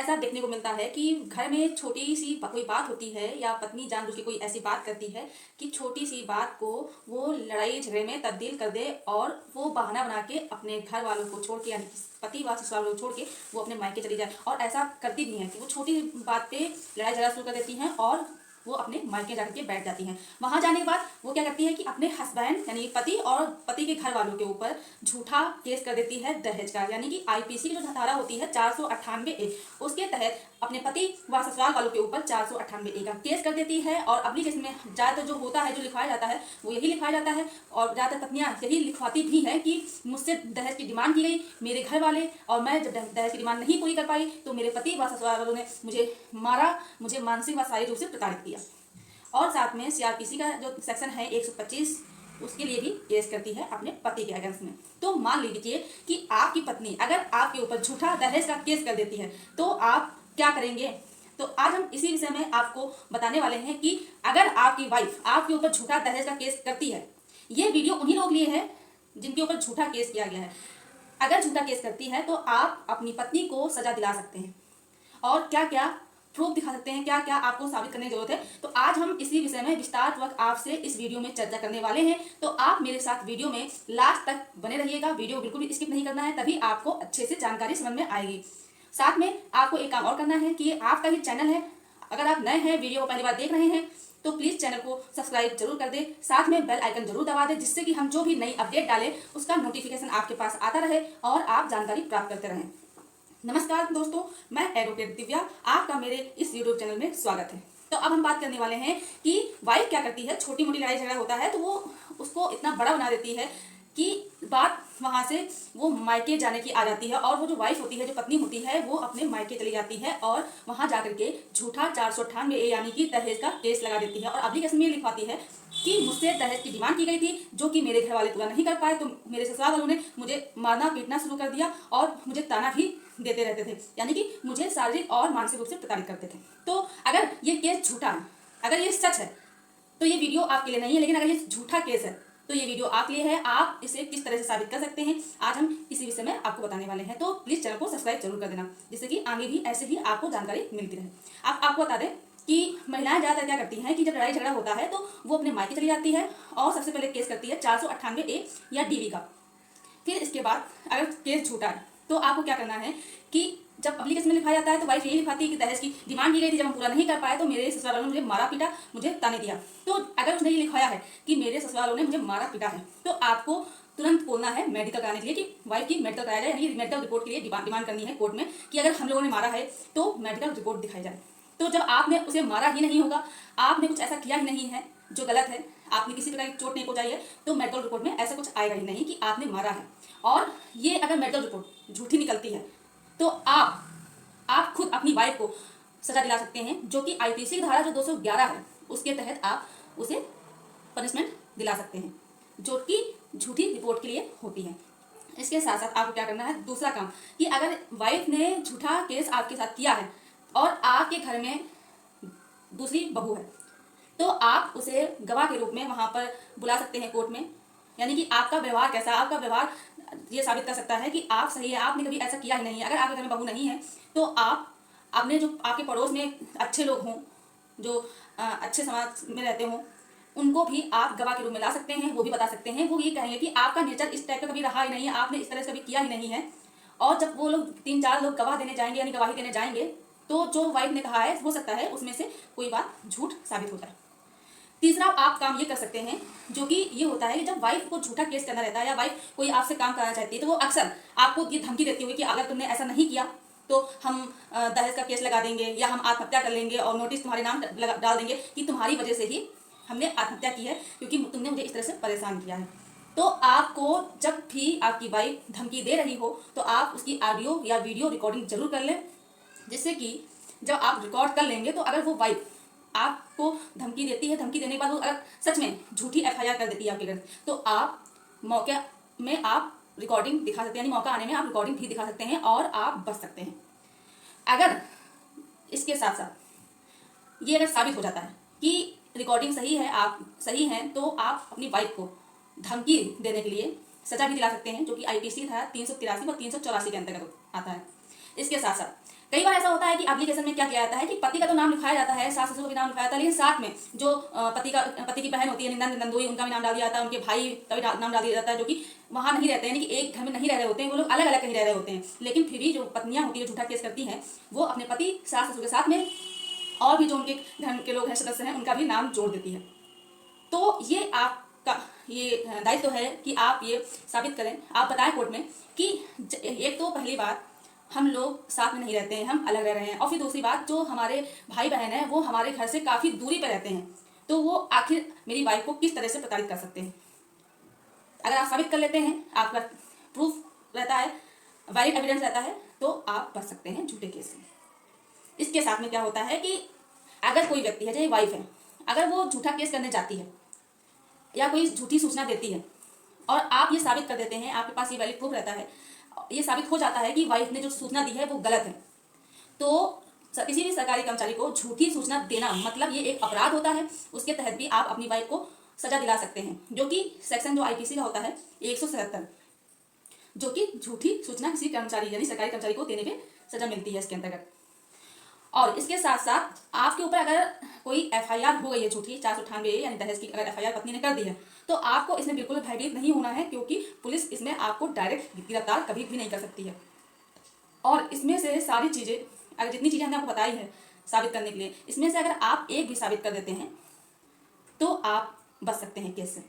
ऐसा देखने को मिलता है कि घर में छोटी सी कोई बात होती है या पत्नी जानबूझ के कोई ऐसी बात करती है कि छोटी सी बात को वो लड़ाई झगड़े में तब्दील कर दे और वो बहाना बना के अपने घर वालों को छोड़ के यानी पति व ससुराल वालों को छोड़ के वो अपने मायके चली जाए। और ऐसा करती भी हैं कि वो छोटी बात पे लड़ाई झगड़ा शुरू कर देती हैं और वो अपने मायके जाकर के बैठ जाती हैं। वहां जाने के बाद वो क्या करती है कि अपने हस्बैंड यानी पति और पति के घर वालों के ऊपर झूठा केस कर देती है दहेज का, यानी कि आईपीसी की जो धारा होती है 498A, उसके तहत अपने पति व ससुराल वालों के ऊपर 498A का केस कर देती है। और अगली केस में ज़्यादातर जो होता है, जो लिखवाया जाता है वो यही लिखवाया जाता है और ज़्यादातर पत्नियां यही लिखवाती भी हैं कि मुझसे दहेज की डिमांड की गई मेरे घर वाले, और मैं जब दहेज की डिमांड नहीं पूरी कर पाई तो मेरे पति व ससुराल वालों ने मुझे मारा, मुझे मानसिक व शारीरिक रूप से प्रताड़ित किया। और साथ में सीआरपीसी का जो सेक्शन है 125, उसके लिए भी केस करती है अपने पति के अगेंस्ट में। तो मान लीजिए कि आपकी पत्नी अगर आपके ऊपर झूठा दहेज का केस कर देती है तो आप क्या करेंगे। तो आज हम इसी विषय में आपको बताने वाले हैं कि अगर आपकी वाइफ आपके ऊपर झूठा दहेज का केस करती है, ये वीडियो उन्हीं लोग लिए है जिनके ऊपर झूठा केस किया गया है। अगर झूठा केस करती है तो आप अपनी पत्नी को सजा दिला सकते हैं और क्या क्या प्रूफ दिखा सकते हैं, क्या क्या आपको साबित करने की जरूरत है। तो आज हम इसी विषय में विस्तार पूर्वक आपसे इस वीडियो में चर्चा करने वाले हैं। तो आप मेरे साथ वीडियो में लास्ट तक बने रहिएगा, वीडियो बिल्कुल भी स्किप नहीं करना है, तभी आपको अच्छे से जानकारी समझ में आएगी। साथ में आपको एक काम और करना है कि ये आपका ही चैनल है, अगर आप नए हैं, वीडियो को पहली बार देख रहे हैं तो प्लीज़ चैनल को सब्सक्राइब जरूर कर दें, साथ में बेल आइकन जरूर दबा दें, जिससे कि हम जो भी नई अपडेट डालें उसका नोटिफिकेशन आपके पास आता रहे और आप जानकारी प्राप्त करते रहें। नमस्कार दोस्तों, मैं एडवोकेट दिव्या, आपका मेरे इस यूट्यूब चैनल में स्वागत है। तो अब हम बात करने वाले हैं कि वाइफ क्या करती है, छोटी मोटी लड़ाई झगड़ा होता है तो वो उसको इतना बड़ा बना देती है कि बात वहाँ से वो मायके जाने की आ जाती है। और वो जो वाइफ होती है, जो पत्नी होती है, वो अपने मायके चली जाती है और वहाँ जाकर के झूठा 498A यानी कि दहेज का केस लगा देती है और एप्लीकेशन में लिखवाती है कि मुझसे दहेज की डिमांड की गई थी जो कि मेरे घर वाले पूरा नहीं कर पाए, तो मेरे ससुराल वालों ने मुझे मारना पीटना शुरू कर दिया और मुझे ताना भी देते रहते थे, यानी कि मुझे शारीरिक और मानसिक रूप से प्रताड़ित करते थे। तो अगर ये केस झूठा है, अगर ये सच है तो ये वीडियो आपके लिए नहीं है, लेकिन अगर ये झूठा केस है तो ये वीडियो आपके लिए है। आप इसे किस तरह से साबित कर सकते हैं आज हम इसी विषय में आपको बताने वाले हैं। तो प्लीज़ चैनल को सब्सक्राइब जरूर कर देना, जिससे कि आगे भी ऐसे ही आपको जानकारी मिलती रहे। आपको बता दें कि महिलाएं ज़्यादातर क्या करती हैं कि जब लड़ाई झगड़ा होता है तो वो अपने मायके चली जाती है और सबसे पहले केस करती है 498A या DV का। फिर इसके बाद अगर केस झूठा है तो आपको क्या करना है कि जब एप्लीकेशन में लिखा जाता है तो वाइफ यही लिखाती है कि दहेज की डिमांड की गई थी, जब हम पूरा नहीं कर पाए तो मेरे ससुराल वालों ने मुझे मारा पीटा, मुझे ताने दिया। तो अगर उसने ये लिखाया है कि मेरे ससुराल वालों ने मुझे मारा पीटा है तो आपको तुरंत बोलना है मेडिकल कराने के लिए कि वाइफ की मेडिकल कराया जाए, यानी मेडिकल रिपोर्ट के लिए डिमांड करनी है कोर्ट में कि अगर हम लोगों ने मारा है तो मेडिकल रिपोर्ट दिखाई जाए। तो जब आपने उसे मारा ही नहीं होगा, आपने कुछ ऐसा किया ही नहीं है जो गलत है, आपने किसी प्रकार की चोट नहीं पहुंचाई है, तो मेडिकल रिपोर्ट में ऐसा कुछ आएगा ही नहीं कि आपने मारा है। और ये अगर मेडिकल रिपोर्ट झूठी निकलती है तो आप खुद अपनी वाइफ को सजा दिला सकते हैं, जो कि आईपीसी की धारा जो 211 है उसके तहत आप उसे पनिशमेंट दिला सकते हैं, जो कि झूठी रिपोर्ट के लिए होती है। इसके साथ साथ आपको क्या करना है, दूसरा काम कि अगर वाइफ ने झूठा केस आपके साथ किया है और आपके घर में दूसरी बहू है तो आप उसे गवाह के रूप में वहाँ पर बुला सकते हैं कोर्ट में, यानी कि आपका व्यवहार कैसा, आपका व्यवहार ये साबित कर सकता है कि आप सही है, आपने कभी ऐसा किया ही नहीं है। अगर आपके घर में बहू नहीं है तो आप अपने जो आपके पड़ोस में अच्छे लोग हों, जो अच्छे समाज में रहते हों, उनको भी आप गवाह के रूप में ला सकते हैं। वो भी बता सकते हैं, वो ये कहेंगे कि आपका नेचर इस टाइप का कभी रहा ही नहीं है, आपने इस तरह से कभी किया ही नहीं है। और जब वो लोग 3-4 लोग गवाह देने जाएंगे यानी गवाही देने जाएंगे तो जो वाइफ ने कहा है हो सकता है उसमें से कोई बात झूठ साबित हो जाए। तीसरा आप काम ये कर सकते हैं, जो कि ये होता है कि जब वाइफ को झूठा केस करना रहता है या वाइफ कोई आपसे काम कराना चाहती है तो वो अक्सर आपको ये धमकी देती हुई कि अगर तुमने ऐसा नहीं किया तो हम दहेज का केस लगा देंगे या हम आत्महत्या कर लेंगे और नोटिस तुम्हारे नाम डाल देंगे कि तुम्हारी वजह से ही हमने आत्महत्या की है क्योंकि तुमने मुझे इस तरह से परेशान किया है। तो आपको जब भी आपकी वाइफ धमकी दे रही हो तो आप उसकी ऑडियो या वीडियो रिकॉर्डिंग जरूर कर लें, जिससे कि जब आप रिकॉर्ड कर लेंगे तो अगर वो वाइफ आपको धमकी देती है, धमकी देने के बाद वो अगर सच में झूठी FIR कर देती है आपके घर, तो आप मौके में आप रिकॉर्डिंग दिखा सकते हैं, यानी मौका आने में आप रिकॉर्डिंग भी दिखा सकते हैं और आप बच सकते हैं। अगर इसके साथ साथ ये अगर साबित हो जाता है कि रिकॉर्डिंग सही है, आप सही हैं, तो आप अपनी वाइफ को धमकी देने के लिए सजा भी दिला सकते हैं, जो कि IPC धारा 383 और 384 के अंतर्गत आता है। इसके साथ साथ कई बार ऐसा होता है कि एप्लीकेशन में क्या किया जाता है कि पति का तो नाम लिखाया जाता है, सास ससुर का भी नाम लिखाया जाता है, लेकिन साथ में जो पति की बहन होती है, नंद नंदोई, उनका भी नाम डाल दिया जाता है, उनके भाई का भी नाम डाल दिया जाता है, जो कि वहाँ नहीं रहते हैं, यानी कि एक घर में नहीं रह रहे होते हैं, वो लोग अलग अलग कहीं रह रहे होते हैं। लेकिन फिर भी जो पत्नियां होती है, जो झूठा केस करती हैं, वो अपने पति, सास ससुर के साथ में और भी जो उनके घर के लोग हैं, सदस्य हैं, उनका भी नाम जोड़ देती है। तो ये आपका ये दायित्व है कि आप ये साबित करें, आप बताएं कोर्ट में कि एक तो पहली बात हम लोग साथ में नहीं रहते हैं, हम अलग रह रहे हैं, और फिर दूसरी बात जो हमारे भाई बहन हैं वो हमारे घर से काफ़ी दूरी पर रहते हैं, तो वो आखिर मेरी वाइफ को किस तरह से प्रताड़ित कर सकते हैं। अगर आप साबित कर लेते हैं, आपका प्रूफ रहता है, वैलिड एविडेंस रहता है, तो आप बच सकते हैं झूठे केस से। इसके साथ में क्या होता है कि अगर कोई व्यक्ति है, चाहे वाइफ है, अगर वो झूठा केस करने जाती है या कोई झूठी सूचना देती है और आप ये साबित कर देते हैं, आपके पास ये वैलिड प्रूफ रहता है, ये साबित हो जाता है कि वाइफ ने जो सूचना दी है वो गलत है, तो किसी भी सरकारी कर्मचारी को झूठी सूचना देना मतलब ये एक अपराध होता है। उसके तहत भी आप अपनी वाइफ को सजा दिला सकते हैं, जो कि सेक्शन जो आईपीसी का होता है 177, जो कि झूठी सूचना किसी कर्मचारी यानी सरकारी कर्मचारी को देने पे सजा मिलती है इसके अंतर्गत। और इसके साथ साथ आपके ऊपर अगर कोई एफआईआर हो गई है झूठी 498 यानी दहेज की अगर एफआईआर पत्नी ने कर दी है, तो आपको इसमें बिल्कुल भयभीत नहीं होना है, क्योंकि पुलिस इसमें आपको डायरेक्ट गिरफ्तार कभी भी नहीं कर सकती है। और इसमें से सारी चीज़ें, अगर जितनी चीज़ें हमने आपको बताई है साबित करने के लिए, इसमें से अगर आप एक भी साबित कर देते हैं तो आप बच सकते हैं केस से।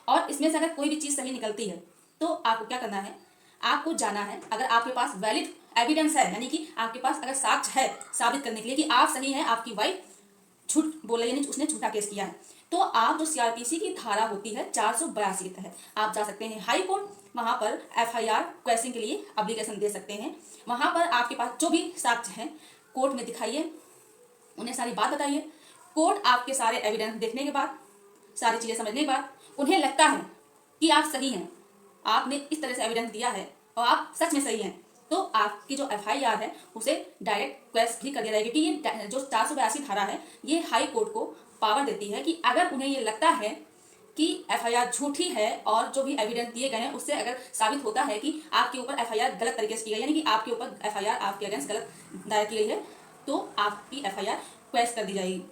और इसमें से अगर कोई भी चीज़ सही निकलती है तो आपको क्या करना है, आपको जाना है, अगर आपके पास वैलिड एविडेंस है, यानी कि आपके पास अगर साक्ष्य है साबित करने के लिए कि आप सही हैं, आपकी वाइफ झूठ बोल रही है, यानी उसने झूठा केस किया है, तो आप जो सीआरपीसी की धारा होती है 482 के तहत आप जा सकते हैं हाई कोर्ट, वहां पर एफआईआर क्वेश्चन के लिए एप्लीकेशन दे सकते हैं। वहां पर आपके पास जो भी साक्ष्य हैं कोर्ट में दिखाइए, उन्हें सारी बात बताइए। कोर्ट आपके सारे एविडेंस देखने के बाद, सारी चीज़ें समझने के बाद उन्हें लगता है कि आप सही हैं, आपने इस तरह से एविडेंस दिया है और आप सच में सही हैं, तो आपकी जो एफआईआर है उसे डायरेक्ट क्वेश्चन भी कर दिया जाएगा। कि ये जो 482 धारा है ये हाई कोर्ट को पावर देती है कि अगर उन्हें ये लगता है कि एफआईआर झूठी है और जो भी एविडेंस दिए गए हैं उससे अगर साबित होता है कि आपके ऊपर एफआईआर गलत तरीके से की गई, यानी कि आपके ऊपर एफआईआर आपके अगेंस्ट गलत दायर की गई है, तो आपकी एफआईआर क्वेश्चन कर दी जाएगी।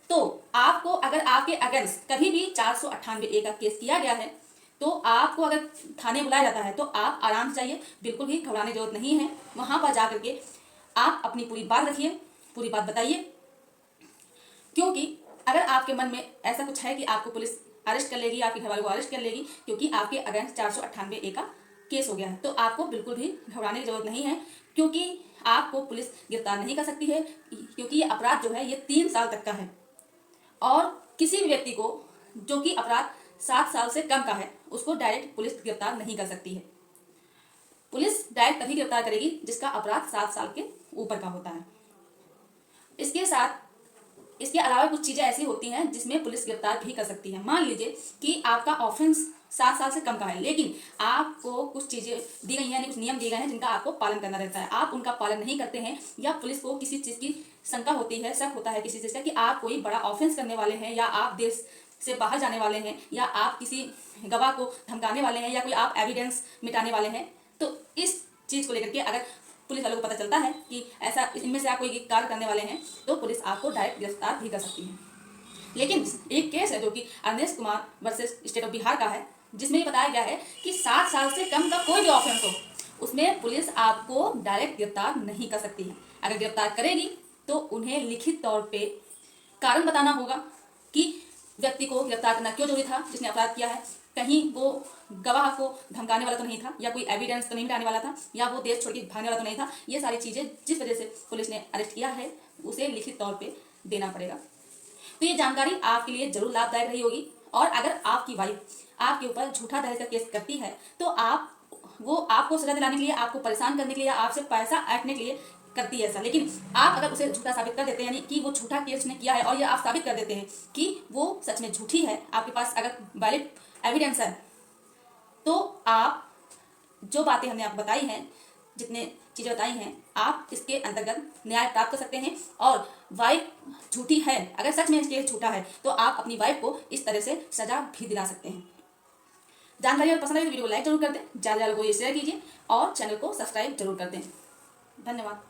तो आपको अगर आपके अगेंस्ट कभी भी 498A का केस किया गया है तो आपको अगर थाने बुलाया जाता है तो आप आराम से जाइए, बिल्कुल भी घबराने की जरूरत नहीं है। वहां पर जाकर के आप अपनी पूरी बात रखिए, पूरी बात बताइए, क्योंकि अगर आपके मन में ऐसा कुछ है कि आपको पुलिस अरेस्ट कर लेगी, आपके घर वालों को अरेस्ट कर लेगी क्योंकि आपके अगेंस्ट 498A का केस हो गया है, तो आपको बिल्कुल भी घबराने की जरूरत नहीं है, क्योंकि आपको पुलिस गिरफ्तार नहीं कर सकती है, क्योंकि ये अपराध जो है ये 3 साल तक का है। और किसी भी व्यक्ति को जो कि अपराध 7 साल से कम का है उसको डायरेक्ट पुलिस गिरफ्तार नहीं कर सकती है। पुलिस डायरेक्ट तभी गिरफ्तार करेगी जिसका अपराध 7 साल के ऊपर का होता है। इसके साथ इसके अलावा कुछ चीजें ऐसी होती हैं जिसमें पुलिस गिरफ्तार भी कर सकती है। मान लीजिए कि आपका ऑफेंस 7 साल से कम का है, लेकिन आपको कुछ चीजें दी गई हैं, यानी कुछ नियम दिए गए हैं जिनका आपको पालन करना रहता है, आप उनका पालन नहीं करते हैं, या पुलिस को किसी चीज की शंका होती है, शक होता है किसी चीज का कि आप कोई बड़ा ऑफेंस करने वाले हैं, या आप देश से बाहर जाने वाले हैं, या आप किसी गवाह को धमकाने वाले हैं, या कोई आप एविडेंस मिटाने वाले हैं, तो इस चीज को लेकर के अगर पुलिस वालों को पता चलता है कि ऐसा इनमें से आप कोई कार्य करने वाले हैं, तो पुलिस आपको डायरेक्ट गिरफ्तार भी कर सकती है। लेकिन एक केस है जो कि Arnesh Kumar versus state of Bihar का है, जिसमें बताया गया है कि 7 साल से कम का कोई भी ऑफेंस हो उसमें पुलिस आपको डायरेक्ट गिरफ्तार नहीं कर सकती है। अगर गिरफ्तार करेगी तो उन्हें लिखित तौर पे कारण बताना होगा कि व्यक्ति को गिरफ्तार करना क्यों जरूरी था, जिसने अपराध किया है, कहीं वो गवाह को धमकाने वाला तो नहीं था, या कोई एविडेंस तो नहीं मिटाने वाला था, या वो देश छोड़ के भागने वाला तो नहीं था। ये सारी चीजें जिस वजह से पुलिस ने अरेस्ट किया है उसे लिखित तौर पे देना पड़ेगा। तो ये जानकारी आपके लिए जरूर लाभदायक रही होगी। और अगर आपकी वाइफ आपके ऊपर झूठा दहेज का केस करती है तो वो आपको सजा दिलाने के लिए, आपको परेशान करने के लिए, आपसे पैसा ऐंठने के लिए करती है ऐसा, लेकिन आप अगर उसे झूठा साबित कर देते हैं, यानी कि वो झूठा केस उसने किया है और ये आप साबित कर देते हैं कि वो सच में झूठी है, आपके पास अगर वैलिड एविडेंस है, तो आप जो बातें हमने आपको बताई हैं, जितने चीज़ें बताई हैं, आप इसके अंतर्गत न्याय प्राप्त कर सकते हैं। और वाइफ झूठी है, अगर सच में केस झूठा है, तो आप अपनी वाइफ को इस तरह से सजा भी दिला सकते हैं। जानकारी अगर पसंद आई तो वीडियो को लाइक जरूर कर दें, ज़्यादा से ज़्यादा लोगों को शेयर कीजिए और चैनल को सब्सक्राइब जरूर कर दें। धन्यवाद।